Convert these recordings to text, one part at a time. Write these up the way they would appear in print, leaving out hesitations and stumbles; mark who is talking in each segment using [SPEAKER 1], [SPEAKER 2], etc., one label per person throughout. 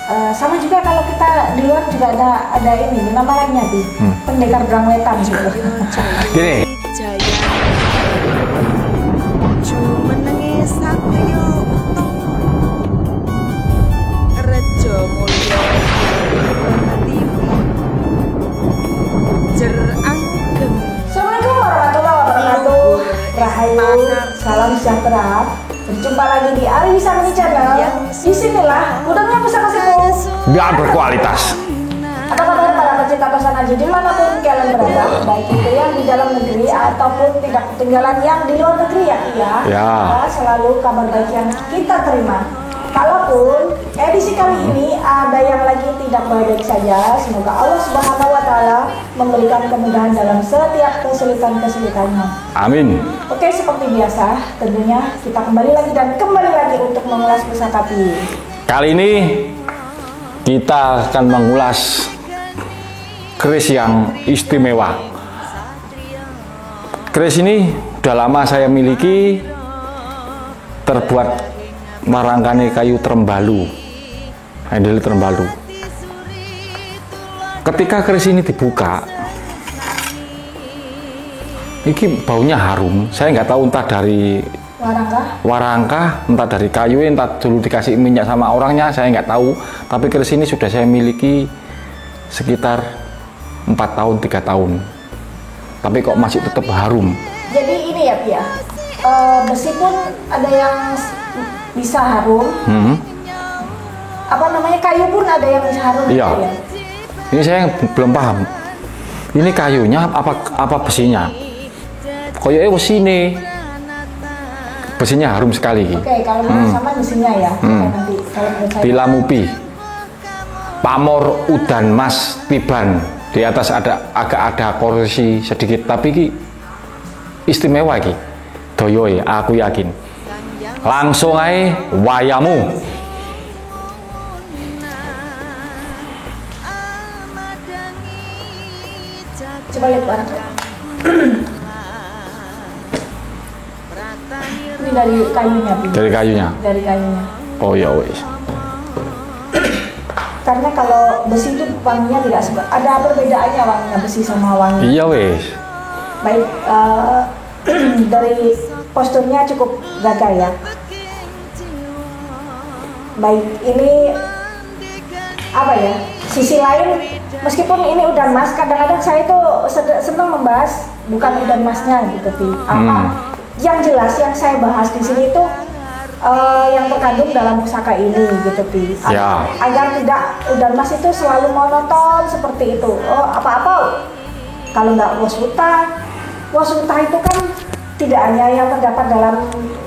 [SPEAKER 1] Sama juga kalau kita di luar juga ada ini nama lainnya di pendekar berang wetan juga.
[SPEAKER 2] Gini.
[SPEAKER 1] Assalamualaikum warahmatullahi wabarakatuh. Rahayu, salam sejahtera. Berjumpa lagi di Ari Wisangni Channel. Disinilah gudangnya pusaka siku
[SPEAKER 2] Nggak berkualitas.
[SPEAKER 1] Apa kabar para pecinta pesona judi dimanapun kalian berada, baik itu yang di dalam negeri ataupun tidak ketinggalan yang di luar negeri ya.
[SPEAKER 2] Ya.
[SPEAKER 1] Selalu kabar baik yang kita terima. Kalaupun edisi kali ini ada yang lagi tidak baik saja, semoga Allah Subhanahu wa Ta'ala memberikan kemudahan dalam setiap kesulitan-kesulitannya.
[SPEAKER 2] Amin.
[SPEAKER 1] Oke, seperti biasa, tentunya kita kembali lagi untuk mengulas pusaka Pi.
[SPEAKER 2] Kali ini kita akan mengulas keris yang istimewa. Keris ini udah lama saya miliki, terbuat marangkane kayu trembalu, handle trembalu. Ketika keris ini dibuka, ini baunya harum. Saya nggak tahu entah dari warangkah, entah dari kayu, entah dulu dikasih minyak sama orangnya, saya nggak tahu. Tapi keris ini sudah saya miliki sekitar 4 tahun, 3 tahun. Tapi kok masih tetap harum.
[SPEAKER 1] Jadi ini ya Pia, besi pun ada yang bisa harum. Apa namanya, kayu pun ada yang bisa harum.
[SPEAKER 2] Iya.
[SPEAKER 1] Ya?
[SPEAKER 2] Ini saya belum paham. Ini kayunya apa besinya? Koyoknya besinya. Besinya harum sekali.
[SPEAKER 1] Oke, kalau sama besinya ya. Nanti kalau menurut saya.
[SPEAKER 2] Pilamupi. Pamor udan mas tiban. Di atas agak ada koresi sedikit, tapi ki istimewa ki. Doyoi, aku yakin. Langsung aja wayamu.
[SPEAKER 1] Coba lihat barang. Ini dari kayunya, Pi.
[SPEAKER 2] Dari kayunya.
[SPEAKER 1] Dari kayunya.
[SPEAKER 2] Oh ya wes.
[SPEAKER 1] Karena kalau besi itu wanginya tidak ada perbedaannya wanginya besi sama wangi.
[SPEAKER 2] Iya wes.
[SPEAKER 1] Baik, dari posturnya cukup gagah ya. Baik, ini apa ya? Sisi lain, meskipun ini udan mas, kadang-kadang saya tuh senang membahas bukan udan masnya gitu, Pi. Apa yang jelas yang saya bahas di sini itu yang terkandung dalam pusaka ini gitu, Pi.
[SPEAKER 2] Ya.
[SPEAKER 1] Agar tidak udan mas itu selalu monoton seperti itu. Oh, apa-apa kalau nggak wasuta itu kan tidak hanya yang terdapat dalam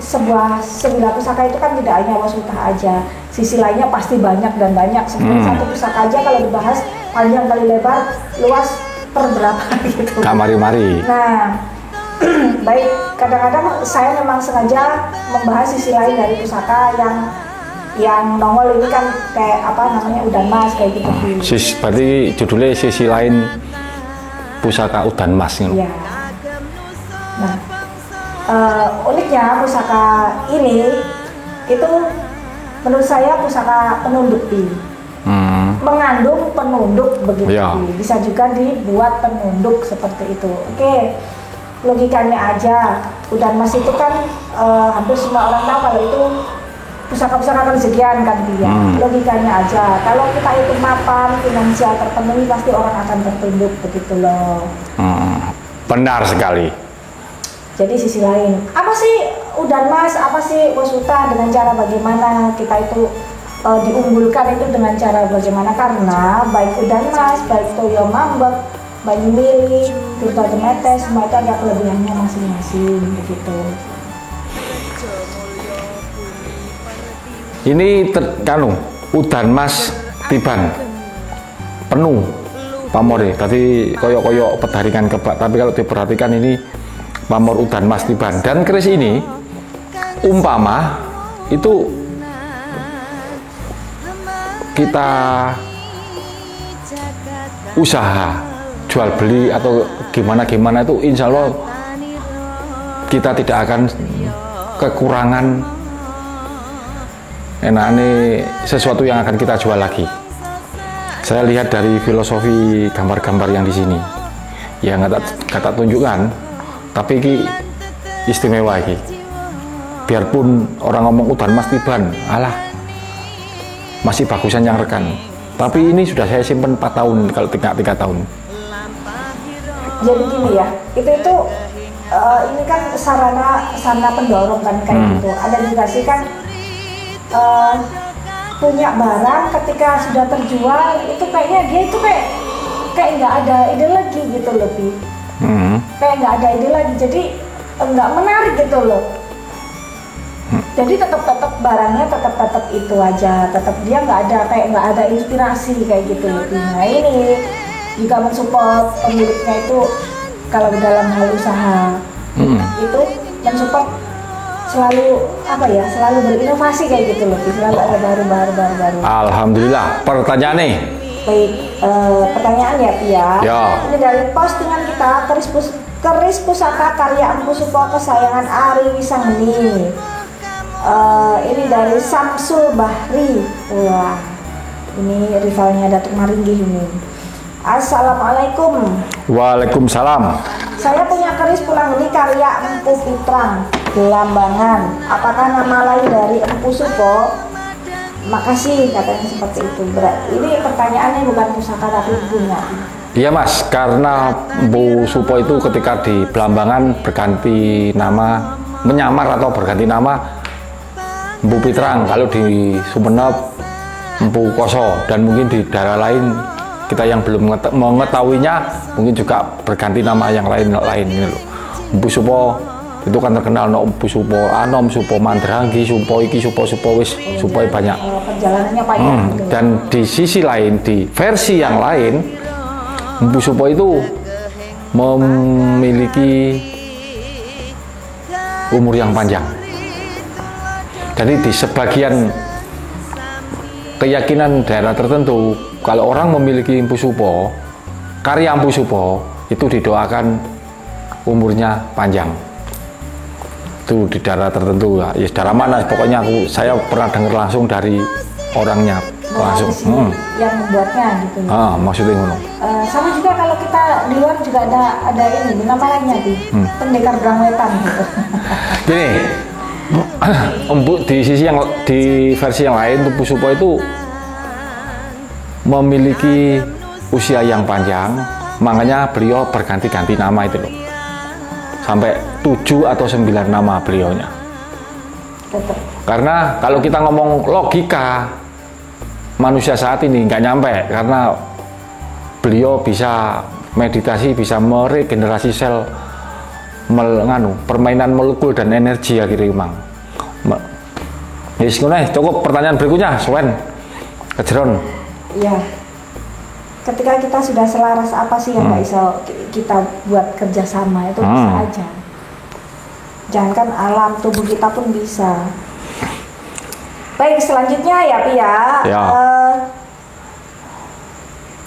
[SPEAKER 1] sebilah pusaka itu kan tidak hanya wasuta aja, sisi lainnya pasti banyak dan banyak. Sebenarnya satu pusaka aja kalau dibahas panjang kali lebar, luas berapa gitu.
[SPEAKER 2] Kak mari-mari.
[SPEAKER 1] Nah, baik, kadang-kadang saya memang sengaja membahas sisi lain dari pusaka yang nongol ini kan kayak apa namanya udan mas kayak gitu.
[SPEAKER 2] Berarti judulnya sisi lain pusaka udan mas gitu.
[SPEAKER 1] Iya. Nah, uniknya pusaka ini itu menurut saya pusaka penunduk, Pi. Mengandung penunduk begitu,
[SPEAKER 2] Ya.
[SPEAKER 1] Bisa juga dibuat penunduk seperti itu. Oke, logikanya aja, udan mas itu kan hampir semua orang tahu kalau itu pusaka-pusaka rezekian kan dia. Logikanya aja, kalau kita itu mapan finansial terpenuhi pasti orang akan tertunduk begitu loh.
[SPEAKER 2] Benar sekali.
[SPEAKER 1] Jadi sisi lain, apa sih udan mas, apa sih wasuta, dengan cara bagaimana kita itu diunggulkan itu dengan cara bagaimana, karena baik udan mas, baik toyo mambek, banyu mili, tirta demetes, semua itu ada kelebihannya masing-masing begitu.
[SPEAKER 2] Ini udan mas tiban penuh pamore. Tadi koyok-koyok pedaringan kebak, tapi kalau diperhatikan ini pamor udan mas tiban. Dan keris ini umpama itu kita usaha jual beli atau gimana itu insya Allah kita tidak akan kekurangan enaknya sesuatu yang akan kita jual lagi. Saya lihat dari filosofi gambar-gambar yang di sini, ya nggak tak tunjukkan, tapi ini istimewa ini. Biarpun orang ngomong udan mas tiban, alah masih bagusan yang rekan. Tapi ini sudah saya simpen 4 tahun, kalau 3 tahun.
[SPEAKER 1] Jadi gini ya, itu ini kan sarana pendorong kan kayak gitu. Ada juga sih kan punya barang ketika sudah terjual itu kayaknya dia itu kayak nggak ada ide lagi gitu lebih. Kayak nggak ada ide lagi, jadi nggak menarik gitu loh. Jadi tetap barangnya tetap itu aja, tetap dia nggak ada inspirasi kayak gitu lebih. Nah ini juga mensupport pemiliknya itu kalau dalam hal usaha itu mensupport selalu selalu berinovasi kayak gitu loh, selalu ada baru. Alhamdulillah.
[SPEAKER 2] Pertanyaan nih.
[SPEAKER 1] Baik, pertanyaan ya Pia. Ya. Ini dari postingan kita keris pusaka karya Empu Supo kesayangan Ari Wisanggeni. Ini dari Samsul Bahri. Wah, ini rivalnya Datuk Maringgih ini. Assalamualaikum.
[SPEAKER 2] Waalaikumsalam.
[SPEAKER 1] Saya punya keris pulang ini karya Empu Pitrang Belambangan. Apakah nama lain dari Empu Supo? Makasih, katanya seperti itu. Ini pertanyaannya bukan pusaka tapi bunga.
[SPEAKER 2] Iya mas, karena Empu Supo itu ketika di Belambangan berganti nama, menyamar atau berganti nama Empu Pitrang. Kalau di Sumenep Empu Koso, dan mungkin di daerah lain kita yang belum mengetahuinya mungkin juga berganti nama yang lain ini loh. Empu Supo itu kan terkenal Empu Supo Anom, Supo Mandrangi, Supo iki, Supo wis, Supo banyak.
[SPEAKER 1] Perjalanannya panjang.
[SPEAKER 2] Dan di sisi lain, di versi yang lain, Empu Supo itu memiliki umur yang panjang. Jadi di sebagian keyakinan daerah tertentu, kalau orang memiliki Empu Supo, karya Empu Supo itu didoakan umurnya panjang. Itu di daerah tertentu ya, daerah mana pokoknya saya pernah dengar langsung dari orangnya langsung.
[SPEAKER 1] Yang membuatnya gitu.
[SPEAKER 2] Maksudnya ngono.
[SPEAKER 1] Sama juga kalau kita di luar juga ada ini nama lainnya pendekar Berang Wetan gitu.
[SPEAKER 2] Gini, Empu di versi yang lain Empu Supo itu memiliki usia yang panjang, makanya beliau berganti-ganti nama itu loh. Sampai 7 atau 9 nama beliaunya. Karena kalau kita ngomong logika manusia saat ini nggak nyampe, karena beliau bisa meditasi, bisa meregenerasi sel, permainan molekul dan energi akhirnya memang. Cukup pertanyaan berikutnya, Swen Kejeron.
[SPEAKER 1] Iya. Ketika kita sudah selaras apa sih yang nggak bisa kita buat kerjasama itu bisa aja. Jangankan alam, tubuh kita pun bisa. Baik, selanjutnya ya Pia. Ya.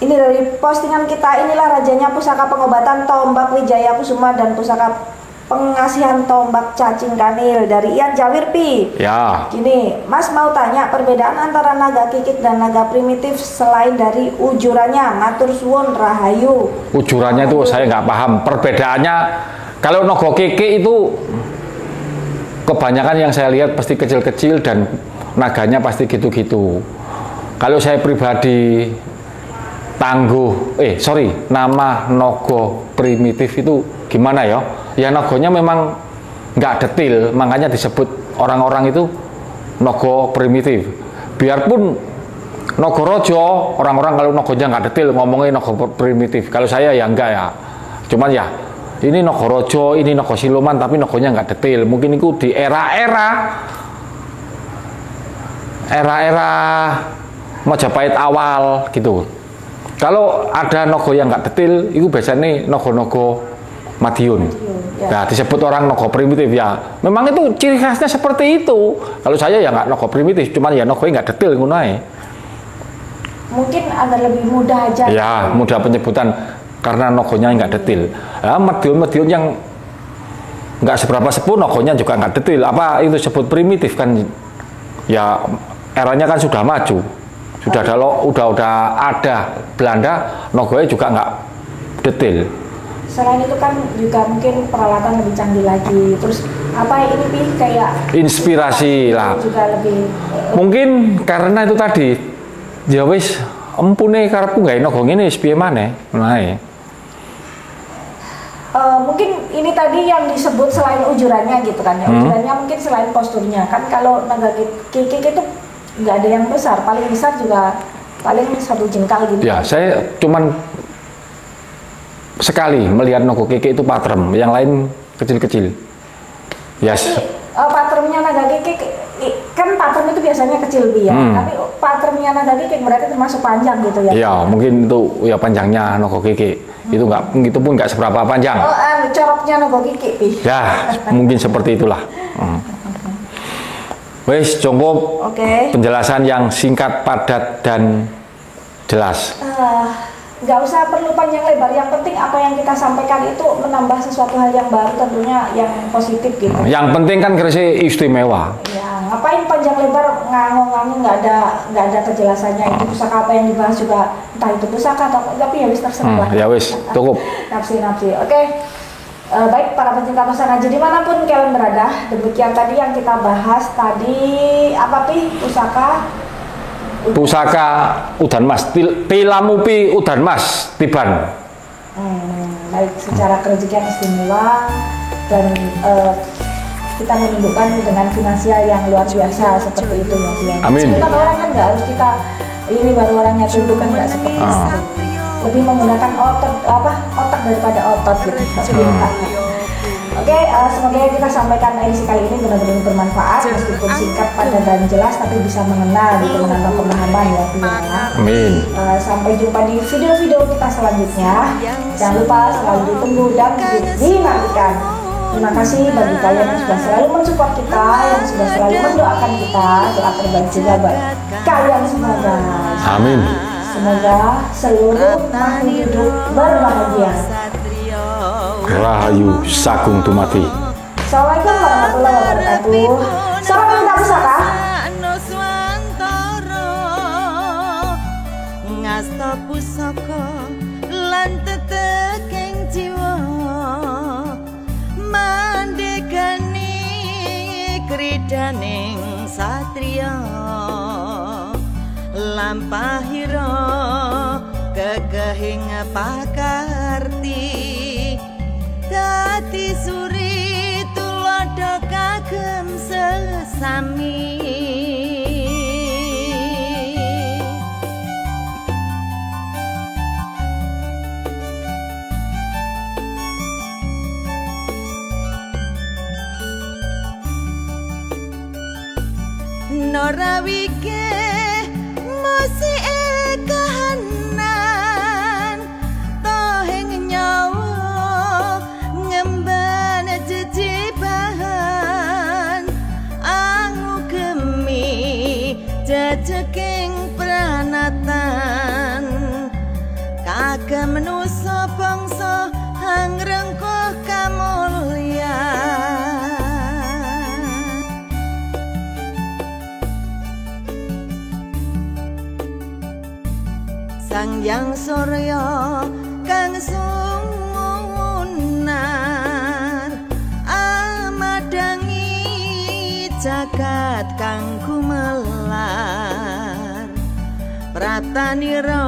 [SPEAKER 1] Ini dari postingan kita, inilah rajanya pusaka pengobatan tombak Wijaya Kusuma dan pusaka pengasihan tombak cacing kanil dari Ian Jawirpi. Ya. Gini, Mas mau tanya perbedaan antara naga kikit dan naga primitif selain dari ujurannya. Matur suwun rahayu.
[SPEAKER 2] Ujurannya itu saya nggak paham. Perbedaannya kalau naga kikik itu kebanyakan yang saya lihat pasti kecil-kecil dan naganya pasti gitu-gitu. Kalau saya pribadi nama nogo primitif itu gimana ya? Ya nogonya memang nggak detail, makanya disebut orang-orang itu nogo primitif. Biarpun nogo rojo, orang-orang kalau nogonya nggak detail ngomongnya nogo primitif. Kalau saya ya enggak ya. Cuman ya ini nogo rojo, ini nogo siluman, tapi nogonya nggak detail. Mungkin itu di era-era Majapahit awal gitu. Kalau ada nogo yang nggak detail, itu biasanya nogo-nogo Madiun. Ya. Nah, disebut orang nogo primitif ya. Memang itu ciri khasnya seperti itu. Kalau saya ya nggak nogo primitif, cuman ya nogonya nggak detail ngono.
[SPEAKER 1] Mungkin agar lebih mudah aja.
[SPEAKER 2] Ya, mudah penyebutan karena nogonya nggak detail. Nah, Madiun yang nggak seberapa sepuh nogonya juga nggak detail. Apa itu sebut primitif kan? Ya eranya kan sudah maju, sudah ada Belanda, Nagoya juga nggak detail.
[SPEAKER 1] Selain itu kan juga mungkin peralatan lebih canggih lagi. Terus apa ini Pi kayak
[SPEAKER 2] inspirasi lah.
[SPEAKER 1] Juga lebih
[SPEAKER 2] mungkin karena itu tadi ya wis empune karepku gawe naga ngene wis piye maneh.
[SPEAKER 1] Mungkin ini tadi yang disebut selain ujurannya gitu kan ya. Ujurannya mungkin selain posturnya. Kan kalau naga kikik itu nggak ada yang besar, paling besar juga paling 1 jengkal gitu.
[SPEAKER 2] Ya, saya cuman sekali melihat naga kikik itu patrem, yang lain kecil-kecil. Yes.
[SPEAKER 1] Patremnya naga kikik kan patrem itu biasanya kecil ya, tapi patremnya naga kikik berarti termasuk panjang gitu ya.
[SPEAKER 2] Iya, mungkin itu ya panjangnya naga kikik. Itu pun nggak seberapa panjang.
[SPEAKER 1] Coroknya naga kikik Pi.
[SPEAKER 2] Ya, mungkin seperti itulah. Wes cukup. Penjelasan yang singkat, padat dan jelas.
[SPEAKER 1] Nggak usah perlu panjang lebar, yang penting apa yang kita sampaikan itu menambah sesuatu hal yang baru, tentunya yang positif gitu.
[SPEAKER 2] Yang penting kan kerisnya istimewa.
[SPEAKER 1] Ya, ngapain panjang lebar ngangong-ngangong nggak ada kejelasannya. Itu pusaka apa yang dibahas juga, entah itu pusaka atau tapi ya wis terserah.
[SPEAKER 2] Ya wis, cukup.
[SPEAKER 1] Nafsi. Oke. Baik para pencinta Tosan Aji dimanapun kalian berada, demikian tadi yang kita bahas tadi apa Pi?
[SPEAKER 2] Pusaka udan mas, Tilamupi udan mas Tiban.
[SPEAKER 1] Baik, secara kerejekian istimewa dan kita menunjukkan dengan finansial yang luar biasa seperti itu ya.
[SPEAKER 2] Amin.
[SPEAKER 1] Kita orang kan nggak harus kita ini baru orangnya tunjukkan, nggak seperti itu. Lebih menggunakan otak daripada otot gitu. Oke, semoga yang kita sampaikan edisi kali ini benar-benar bermanfaat, meskipun singkat, padat dan jelas, tapi bisa mengena gitu, menambah pemahaman ya.
[SPEAKER 2] Amin.
[SPEAKER 1] Sampai jumpa di video-video kita selanjutnya. Jangan lupa selalu ditunggu dan dinantikan. Terima kasih bagi kalian yang sudah selalu mensupport kita, yang sudah selalu mendoakan kita. Doa terbaik juga buat kalian semua guys.
[SPEAKER 2] Amin.
[SPEAKER 1] Semoga seluruh makhluk hidup berbahagia.
[SPEAKER 2] Rahayu Sagung Tumati.
[SPEAKER 1] Assalamualaikum warahmatullahi wabarakatuh. Salam pencinta pusaka.
[SPEAKER 3] Ngasta pusaka lan teteking jiwa mandegani kridaning satriya lampahira kegahing pakarti dadi suri tulodo kagem sesami. Norawike mosi kahanan toheng nyawa ngemban jejibahan angu gemi jejeking pranatan kagem manusa bangsa hangrengkuh kamulyan. Sang Hyang Surya kang sumunar amadangi jagat kang gumelar pratanira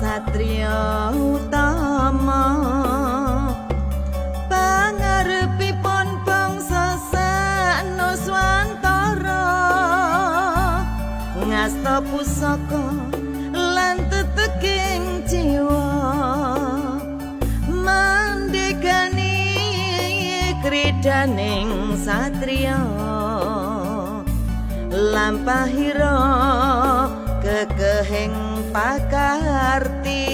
[SPEAKER 3] satriya utama pangarepipun bangsa sanuswantara ngasta pusaka lan teteking jiwa mandegani kridaning satriya lampahira kekehing pakarti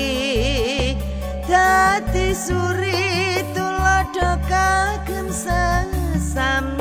[SPEAKER 3] dadi suri tulodo kagem sesami.